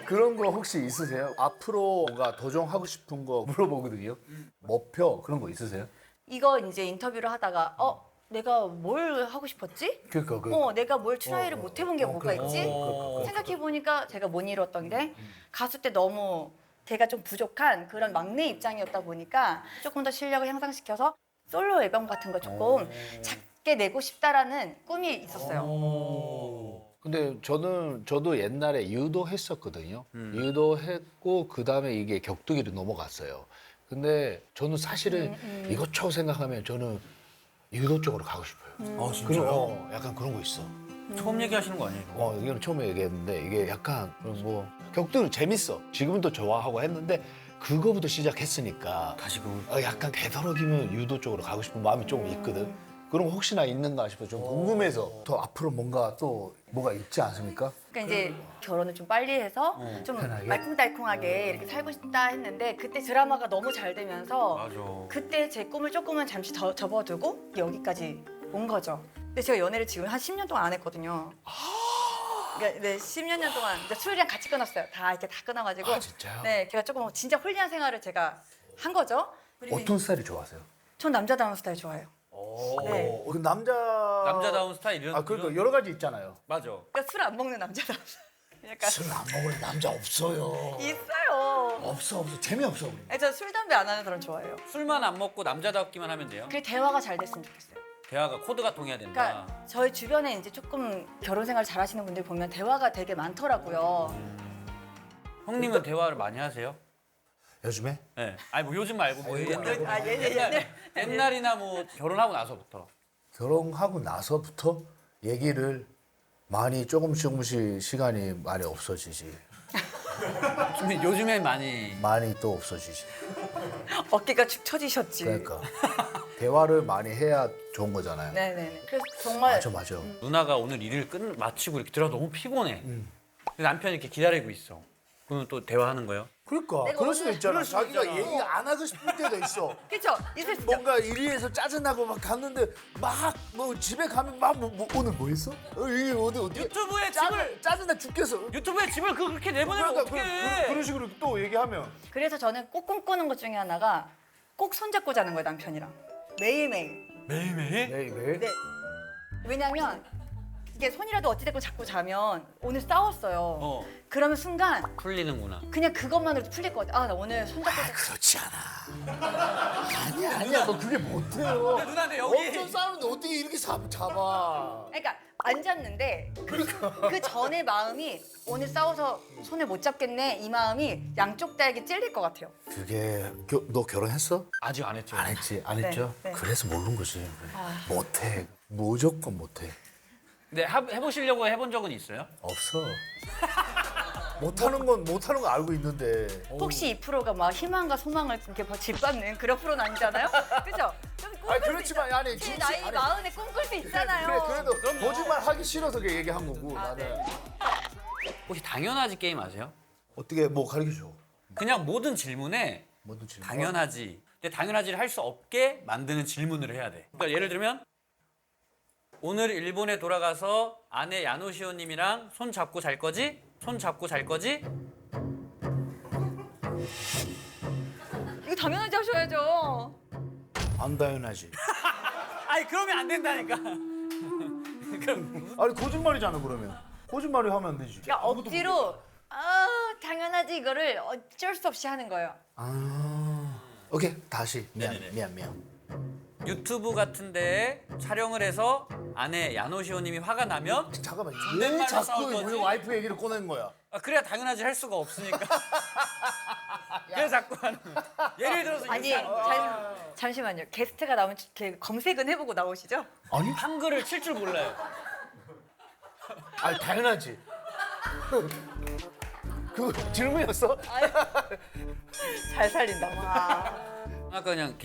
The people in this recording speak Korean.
그런 거 혹시 있으세요? 앞으로 뭔가 도전하고 싶은 거 물어보거든요. 목표 그런 거 있으세요? 이거 이제 인터뷰를 하다가 내가 뭘 하고 싶었지? 그러니까 내가 뭘 트라이를 못 해본 게 뭐가 있지? 생각해 보니까 제가 못 이뤘던 게 가수 때 너무 제가 좀 부족한 그런 막내 입장이었다 보니까 조금 더 실력을 향상시켜서 솔로 앨범 같은 거 조금 작게 내고 싶다라는 꿈이 있었어요. 근데 저도 옛날에 유도했었거든요. 유도했고 그다음에 이게 격투기로 넘어갔어요. 근데 저는 사실은 이것저것 생각하면 저는 유도 쪽으로 가고 싶어요. 아 진짜요? 약간 그런 거 있어. 처음 얘기하시는 거 아니에요? 이건 처음에 얘기했는데 이게 약간 뭐 격투는 재밌어. 지금은 또 좋아하고 했는데 그거부터 시작했으니까 다시 그 약간 되도록이면 유도 쪽으로 가고 싶은 마음이 조금 있거든. 그런 거 혹시나 있는가 싶어 좀 궁금해서 더 앞으로 뭔가 또 뭐가 있지 않습니까? 그러니까 이제 결혼을 좀 빨리 해서 좀 편하게? 알콩달콩하게 이렇게 살고 싶다 했는데 그때 드라마가 너무 잘 되면서 맞아. 그때 제 꿈을 조금은 잠시 접어두고 여기까지 온 거죠. 근데 제가 연애를 지금 한 10년 동안 안 했거든요. 그러니까 네, 10년 동안 이제 술이랑 같이 끊었어요. 다 이렇게 다 끊어가지고. 아, 진짜요? 네, 제가 조금 진짜 홀리한 생활을 제가 한 거죠. 그리고 어떤 스타일이 좋아하세요? 전 남자다운 스타일 좋아해요. 네. 그 남자다운 스타일 이런. 그러니까 여러 가지 있잖아요. 맞아. 그러니까 술 안 먹는 남자다운 스타일. 약간 술 안 먹을 남자 없어요. 있어요. 없어 재미없어 우리. 저 술 담배 안 하는 사람 좋아해요. 술만 안 먹고 남자답기만 하면 돼요. 그게 대화가 잘 됐으면 좋겠어요. 대화가 코드가 통해야 된다. 그러니까 저희 주변에 이제 조금 결혼 생활 잘하시는 분들 보면 대화가 되게 많더라고요. 형님은 대화를 많이 하세요? 요즘에? 네. 아니 뭐 요즘 말고 뭐 옛날 얘네. 옛날이나 뭐 결혼하고 나서부터. 결혼하고 나서부터 얘기를 많이 조금씩 시간이 많이 없어지지. 요즘에 많이. 많이 또 없어지지. 어깨가 축 처지셨지. 그러니까 대화를 많이 해야 좋은 거잖아요. 네네. 그래서 정말 맞아. 누나가 오늘 일을 마치고 이렇게 들어가 너무 피곤해. 그래서 남편이 이렇게 기다리고 있어. 그러면 또 대화하는 거예요? 그러니까 내가 그럴 수도 오늘- 있잖아. 그럴 수도 자기가 있잖아. 얘기 안 하고 싶을 때도 있어. 그쵸? 있을 수 있죠. 뭔가 일위에서 짜증나고 막 갔는데 막 뭐 집에 가면 막 오늘 뭐 했어? 이게 어디 유튜브에 집을 짜증나 죽겠어. 유튜브에 집을 그렇게 내보내면 어떡해? 그런 식으로 또 얘기하면 그래서 저는 꼭 꿈꾸는 것 중에 하나가 꼭 손잡고 자는 거예요, 남편이랑. 매일매일. 매일매일? 매일매일. 네. 왜냐면 이게 손이라도 어찌됐건 잡고 자면 오늘 싸웠어요. 그러면 순간 풀리는구나. 그냥 그것만으로도 풀릴 것 같아. 나 오늘 손잡고 자. 그렇지 않아. 아니야. 너 그게 못해요. 근데 누나, 근데 여기- 엄청 싸우는데 어떻게 이렇게 잡아? 그러니까 안 잡는데 그 전의 마음이 오늘 싸워서 손을 못 잡겠네 이 마음이 양쪽 다에게 찔릴 것 같아요. 그게 너 결혼했어? 아직 안 했죠. 안 했지. 안 했죠? 네. 그래서 모르는 거지. 못해. 무조건 못해. 근데 해보시려고 해본 적은 있어요? 없어. 못하는 건 알고 있는데. 혹시 이 프로가 막 희망과 소망을 이렇게 짓밟는 그런 프로는 아니잖아요? 그죠? 아니 그렇지만 아니 제 나이 마흔에 꿈꿀 수 있잖아요. 그래도 거짓말 하기 싫어서 그 얘기한 거고 나는. 혹시 당연하지 게임 아세요? 어떻게 뭐 가르쳐 줘. 그냥 모든 질문에 뭐든 질문. 당연하지. 근데 당연하지를 할 수 없게 만드는 질문을 해야 돼. 그러니까 예를 들면 오늘 일본에 돌아가서 아내 야노시오님이랑 손 잡고 잘 거지? 손 잡고 잘 거지? 이거 당연하지 하셔야죠. 안 당연하지. 아니 그러면 안 된다니까. 아니 거짓말이잖아 그러면. 거짓말이 하면 안 되지. 그러니까 억지로 당연하지 이거를 어쩔 수 없이 하는 거예요. 오케이 다시 네네네. 미안. 유튜브 같은 데에 촬영을 해서 아내 야노시오님이 화가 나면 잠깐만 왜 존댓말로 자꾸 싸울 거지? 우리 와이프 얘기를 꺼내는 거야? 그래야 당연하지 할 수가 없으니까. 그래서 자꾸 하는 거야. 예를 들어서 아니 이렇게 하는 거야. 잠시만요. 게스트가 나오면 이렇게 검색은 해보고 나오시죠? 아니 한글을 칠 줄 몰라요. 아니 당연하지. 그거 질문이었어? 잘 살린다. 와. 아까 그냥